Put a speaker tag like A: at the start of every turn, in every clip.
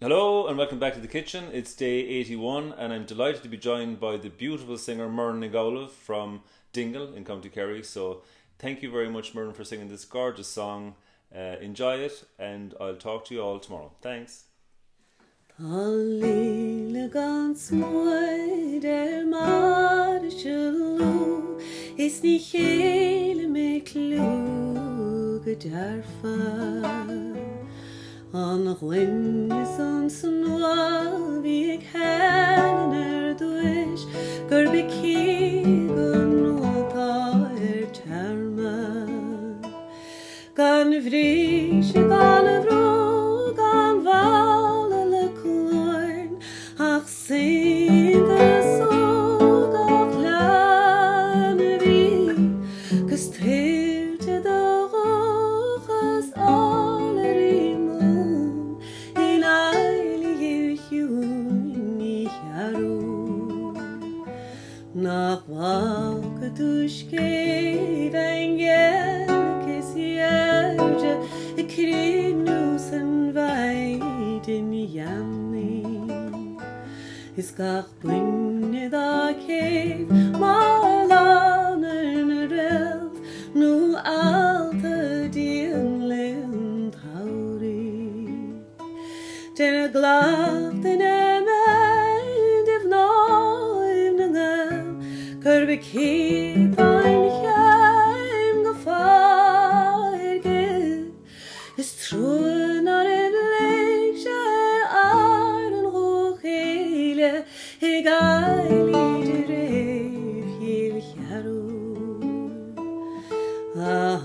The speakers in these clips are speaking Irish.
A: Hello and welcome back to the kitchen. It's day 81 and I'm delighted to be joined by the beautiful singer Muireann Gheal from Dingle in County Kerry. So thank you very much, Muireann, for singing this gorgeous song. Enjoy it and I'll talk to you all tomorrow. Thanks.
B: Alleele ganz mooi der Marschelu is niet hele me kloge derfa. An gwyn is ons noa wie ik hen durch gur bekeken ta terma. Gan vries, gan vro, gan valele kloin, ach singe so gach lane wie, gestreelte de roches allerie moon, in Eilí Chiuin ich haru. Nach welke duschgeef en jelkes jeugde, ik kreeg nieuws en wijd in Miami. Is gach bunne da keef, maar laner relf, nu alte dien leent hourie. Den glacht in em eind if nooit nangel, kur we keep ein heim gefaarge. Is true naar een leegje een hooghele, ik Eilí de reef heel jaro.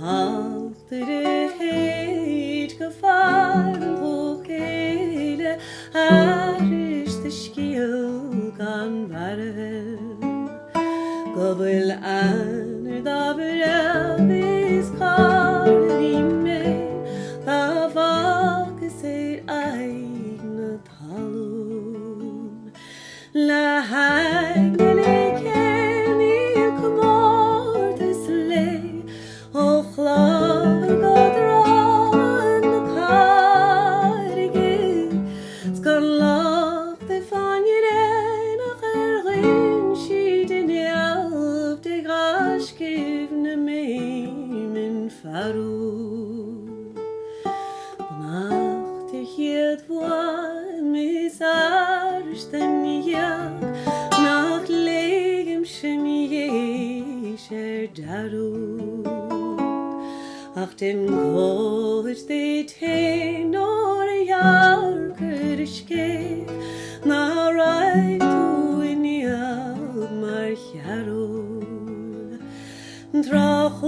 B: Achter de heet gevaar hooghele, is de Gheal gan warvel. Gobel an da is Karin me, da vake ser eigne talon. La hagnele kemi komortes lei, och laga dran karige, skan lach de fanjeren rin schieden elf de grasgevne min faru. Nacht ich het woan mis arsten jak, nach legem schemieger daru. Ach den koos de tenor jarker skeef, na right to in jak mar jaro. Drach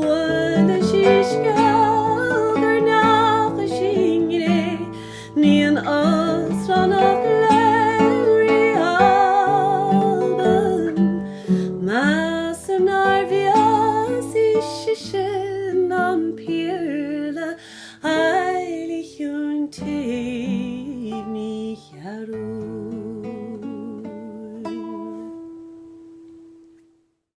B: de schischgal nach schingre, nien asra nach leri alben. Masen arvias ischischen am pirla, Eilí Chiuin tev mich jaro.